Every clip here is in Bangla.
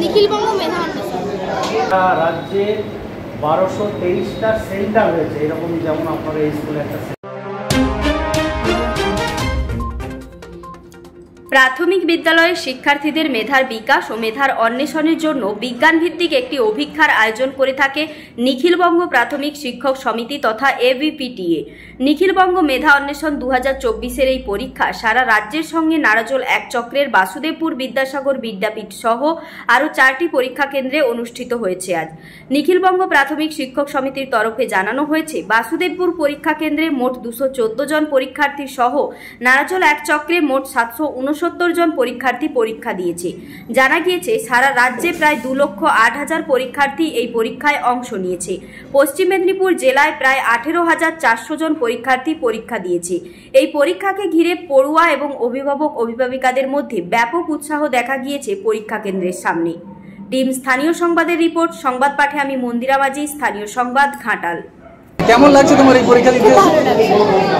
নিখিলবঙ্গ মেধা অন্বেষণ। রাজ্যে 1223টা সেন্টার হয়েছে, এরকম যেমন আপনার এই স্কুলে একটা প্রাথমিক বিদ্যালয়ের শিক্ষার্থীদের মেধার বিকাশ ও মেধার অন্বেষণের জন্য বিজ্ঞানভিত্তিক একটি অভিক্ষার আয়োজন করে থাকে নিখিলবঙ্গ প্রাথমিক শিক্ষক সমিতি তথা এভিপিটিএ। নিখিলবঙ্গ মেধা অন্বেষণ 2024-এর এই পরীক্ষা সারা রাজ্যের সঙ্গে নারাজল এক চক্রের বাসুদেবপুর বিদ্যাসাগর বিদ্যাপীঠ সহ আরও 4টি পরীক্ষা কেন্দ্রে অনুষ্ঠিত হয়েছে। আজ নিখিলবঙ্গ প্রাথমিক শিক্ষক সমিতির তরফে জানানো হয়েছে, বাসুদেবপুর পরীক্ষা কেন্দ্রে মোট 214 জন পরীক্ষার্থী সহ নারাজল এক চক্রে মোট 769 জন পরীক্ষার্থী পরীক্ষা দিয়েছে। জানা গিয়েছে, সারা রাজ্যে প্রায় 2,08,000 পরীক্ষার্থী এই পরীক্ষায় অংশ নিয়েছে। পশ্চিম মেদিনীপুর জেলায় প্রায় 18,400 জন পরীক্ষার্থী পরীক্ষা দিয়েছে। এই পরীক্ষাকে ঘিরে পড়ুয়া এবং অভিভাবক অভিভাবিকাদের মধ্যে ব্যাপক উৎসাহ দেখা গিয়েছে পরীক্ষা কেন্দ্রের সামনে। টিম স্থানীয় সংবাদের রিপোর্ট। সংবাদ পাঠে আমি মন্দিরা বাজি, স্থানীয় সংবাদ, ঘাটাল। কেমন লাগছে তোমার এই পরীক্ষা দিতে?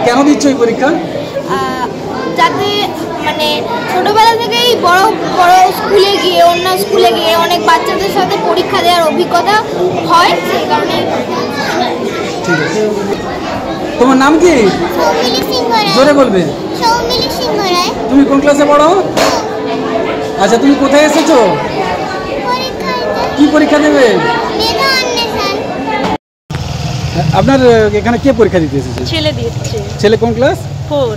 কেন দিচ্ছ এই পরীক্ষা? যাতে মানে ছোটবেলা থেকেই বড় বড় স্কুলে গিয়ে অন্য স্কুলে গিয়ে অনেক বাচ্চাদের সাথে পরীক্ষা দেওয়ার অভিজ্ঞতা হয়, সেই কারণে। ঠিক আছে, তোমার নাম কি? জোরে বলবে। তুমি কোন ক্লাসে পড়ো? আচ্ছা, তুমি কোথায় এসেছো? কি পরীক্ষা দেবে? আপনার এখানে কে পরীক্ষা দিতে এসেছে? ছেলে দিচ্ছে। ছেলে কোন ক্লাস? 4।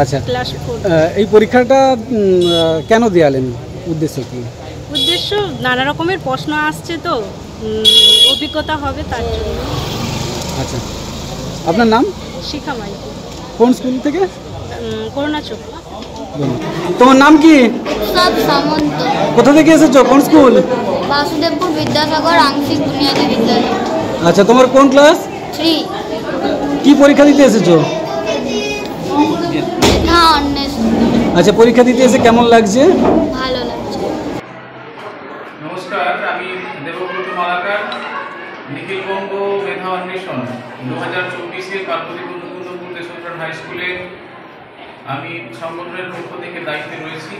আচ্ছা, ক্লাস 4। এই পরীক্ষাটা কেন দেয়ালেন? উদ্দেশ্য কি? উদ্দেশ্য নানা রকমের প্রশ্ন আসছে, তো অভিজ্ঞতা হবে তার জন্য। আচ্ছা, আপনার নাম? শিখা মাইতি। কোন স্কুল থেকে? করুণা চোখ। তোমার নাম কি? সামন্ত। কোথা থেকে এসেছো? কোন স্কুল? বাসুদেবপুর বিদ্যাসাগর আংশিক বুনিয়াদী বিদ্যালয়। আচ্ছা, তোমার কোন ক্লাস? 3। কি পরীক্ষা দিতে এসেছো? মেধা অন্বেষণ। আচ্ছা, পরীক্ষা দিতে এসে কেমন লাগছে? ভালো লাগছে। নমস্কার, আমি দেবব্রত মালাকার। নিখিলবঙ্গ মেধা অন্বেষণ 2024-এর পার্বতীপুর দেশপ্রাণ হাই স্কুলে আমি সংগঠনের পক্ষ থেকে দায়িত্বে রয়েছি।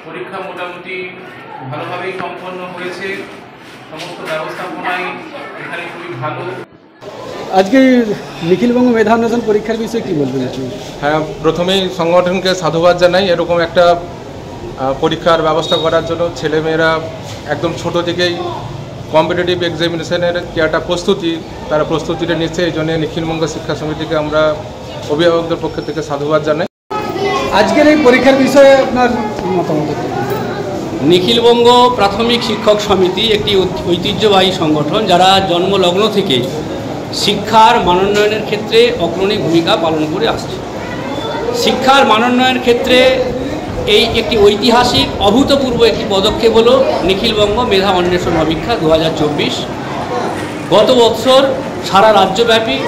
পরীক্ষা মোটামুটি ভালোভাবেই সম্পন্ন হয়েছে, সমস্ত ব্যবস্থাপনাই এখানে খুবই ভালো। আজকে নিখিলবঙ্গ মেধা অন্বেষণ পরীক্ষার বিষয়ে কি বলবেন আপনি? হ্যাঁ, প্রথমেই সংগঠনকে সাধুবাদ জানাই এরকম একটা পরীক্ষার ব্যবস্থা করার জন্য। ছেলেমেয়েরা একদম ছোট থেকেই কম্পিটিটিভ এক্সামিনেশনের যে একটা প্রস্তুতি, তারা প্রস্তুতিটা নিচ্ছে। এই জন্য নিখিলবঙ্গ শিক্ষা সমিতিকে আমরা অভিভাবকদের পক্ষ থেকে সাধুবাদ জানাই। আজকের এই পরীক্ষার বিষয়ে আপনার মতামত? নিখিলবঙ্গ প্রাথমিক শিক্ষক সমিতি একটি ঐতিহ্যবাহী সংগঠন, যারা জন্মলগ্ন থেকে শিক্ষার মানোন্নয়নের ক্ষেত্রে অগ্রণী ভূমিকা পালন করে আসছে। শিক্ষার মানোন্নয়নের ক্ষেত্রে এই একটি ঐতিহাসিক অভূতপূর্ব একটি পদক্ষেপ হলো নিখিলবঙ্গ মেধা অন্বেষণ অভিক্ষা 2024। গত বছর সারা রাজ্যব্যাপী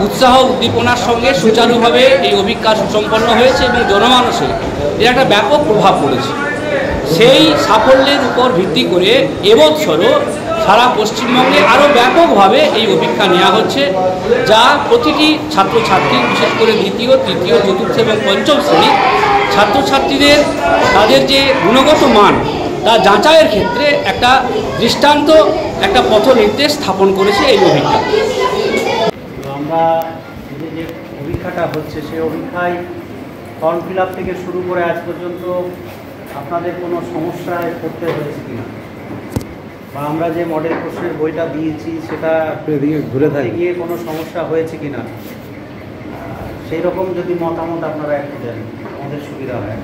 উৎসাহ উদ্দীপনার সঙ্গে সুচারুভাবে এই অভিক্ষা সুসম্পন্ন হয়েছে এবং জনমানসে এর একটা ব্যাপক প্রভাব পড়েছে। সেই সাফল্যের উপর ভিত্তি করে এবছরও সারা পশ্চিমবঙ্গে আরও ব্যাপকভাবে এই অভিক্ষা নেওয়া হচ্ছে, যা প্রতিটি ছাত্রছাত্রী, বিশেষ করে দ্বিতীয়, তৃতীয়, চতুর্থ এবং পঞ্চম শ্রেণীর ছাত্রছাত্রীদের তাদের যে গুণগত মান তা যাচাইয়ের ক্ষেত্রে একটা দৃষ্টান্ত, একটা পথ নির্দেশ স্থাপন করেছে এই অভিক্ষা। আমরা যে অভিক্ষাটা হচ্ছে সেই অভিক্ষায় ফর্ম ফিল আপ থেকে শুরু করে আজ পর্যন্ত আপনাদের কোনো সমস্যায় পড়তে হয়েছে কিনা, বা আমরা যে মডেল প্রশ্নের বইটা দিয়েছি সেটা ঘুরে গিয়ে কোনো সমস্যা হয়েছে কিনা, সেই রকম যদি মতামত আপনারা একটু দেন আমাদের সুবিধা হয়।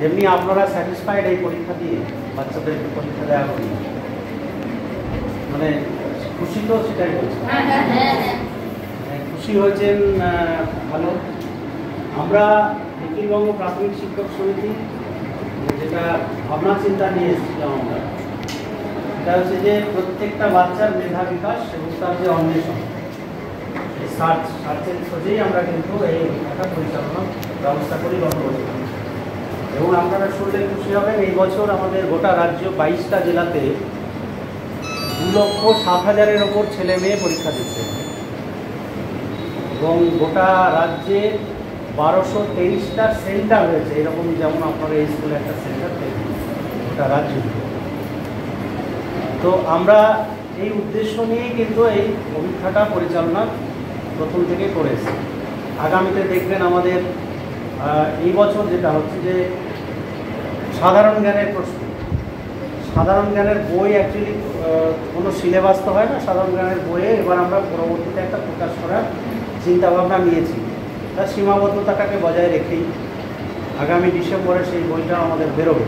এমনি আপনারা স্যাটিসফাইড এই পরীক্ষা দিয়ে? বাচ্চাদের পরীক্ষা দেওয়া করি মানে খুশি তো? সেটাই বলছি, খুশি হয়েছেন, ভালো। আমরা নিখিলবঙ্গ প্রাথমিক শিক্ষক সমিতি যেটা ভাবনা চিন্তা নিয়ে এসেছিলাম আমরা, সেটা হচ্ছে যে প্রত্যেকটা বাচ্চার মেধা বিকাশ এবং তার যে অন্বেষণ, এই সার্চের খোঁজেই আমরা কিন্তু এই একটা পরিচালনা ব্যবস্থা করি গত বছর। এবং আপনারা শুনলে খুশি হবেন, এই বছর আমাদের গোটা রাজ্য 22টা জেলাতে 2,07,000-এর ওপর ছেলে মেয়ে পরীক্ষা দিচ্ছে এবং গোটা রাজ্যে 1223টা সেন্টার হয়েছে, এরকম যেমন আপনার এই স্কুলে একটা সেন্টার থেকে ওটা রাজ্য। তো আমরা এই উদ্দেশ্য নিয়েই কিন্তু এই অভিজ্ঞতা পরিচালনা প্রথম থেকে করেছি। আগামীতে দেখবেন আমাদের এই বছর যেটা হচ্ছে যে সাধারণ জ্ঞানের প্রশ্ন, সাধারণ জ্ঞানের বই অ্যাকচুয়ালি কোনো সিলেবাস তো হয় না, সাধারণ জ্ঞানের বইয়ে এবার আমরা পরবর্তীতে একটা প্রকাশ করার চিন্তাভাবনা নিয়েছি। তার সীমাবদ্ধতাটাকে বজায় রেখেই আগামী ডিসেম্বরে সেই বইটা আমাদের বেরোবে।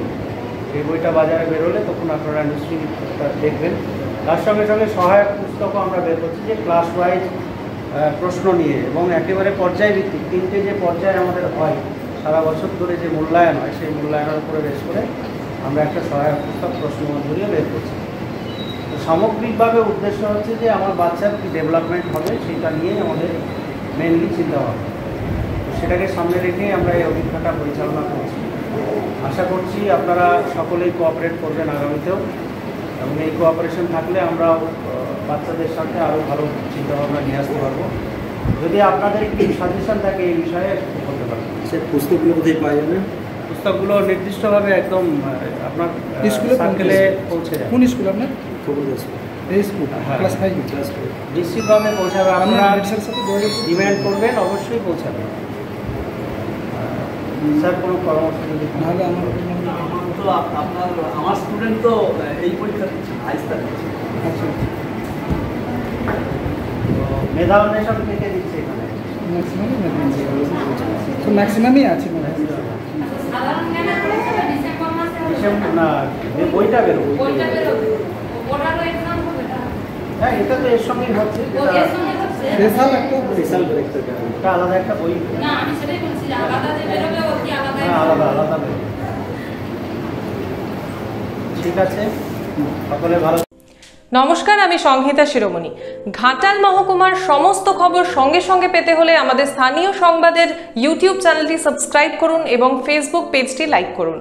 সেই বইটা বাজারে বেরোলে তখন আপনারা নিশ্চয়ই দেখবেন। তার সঙ্গে সঙ্গে সহায়ক পুস্তকও আমরা বের করছি, যে ক্লাস ওয়াইজ প্রশ্ন নিয়ে এবং একেবারে পর্যায়ভিত্তিক 3টে যে পর্যায় আমাদের হয় সারা বছর ধরে যে মূল্যায়ন হয়, সেই মূল্যায়নের উপরে বেশ করে আমরা একটা সহায়ক পুস্তক প্রশ্ন মঞ্জুরিও বের করছি। তো সামগ্রিকভাবে উদ্দেশ্য হচ্ছে যে আমার বাচ্চার কী ডেভেলপমেন্ট হবে সেটা নিয়েই আমাদের মেনলি চিন্তা ভাবনা। তো সেটাকে সামনে রেখেই আমরা এই অভিজ্ঞতা পরিচালনা করছি। আশা করছি আপনারা সকলেই কোঅপারেট করবেন আগামীতেও, এবং এই কোঅপারেশন থাকলে আমরা বাচ্চাদের সাথে আরও ভালো চিন্তাভাবনা নিয়ে আসতে পারবো। যদি আপনাদের একটি সাজেশন থাকে এই বিষয়ে করতে পারবেন। সে পুস্তকগুলো কোথায় পাওয়া যাবে? পুস্তকগুলো নির্দিষ্টভাবে একদম আপনার স্কুলে সার্কেলে পৌঁছে যায়। কোন স্কুল আপনার? এই স্কুল ক্লাস 5 নিশ্চিতভাবে পৌঁছাবে। আপনারা ডিমান্ড করবেন, অবশ্যই পৌঁছাবে। স্যার কোনো পরামর্শ যদি নাহলে আমার স্টুডেন্ট তো এই পরীক্ষা দিচ্ছে, হাইস্টার দিচ্ছে। আচ্ছা, মেধা অন্বেষণ থেকে দিচ্ছে এখানে ম্যাক্সিমামই আছে মনে হয়। না, বইটা বেরোবে। হ্যাঁ, এটা তো এর সঙ্গেই হচ্ছে, এটা আলাদা একটা বই। আলাদা আলাদা বেরোবে। ঠিক আছে, সকলে ভালো। নমস্কার, আমি সংহিতা শিরোমণি। ঘাটাল মহকুমার সমস্ত খবর সঙ্গে সঙ্গে পেতে হলে আমাদের স্থানীয় সংবাদের ইউটিউব চ্যানেলটি সাবস্ক্রাইব করুন এবং ফেসবুক পেজটি লাইক করুন।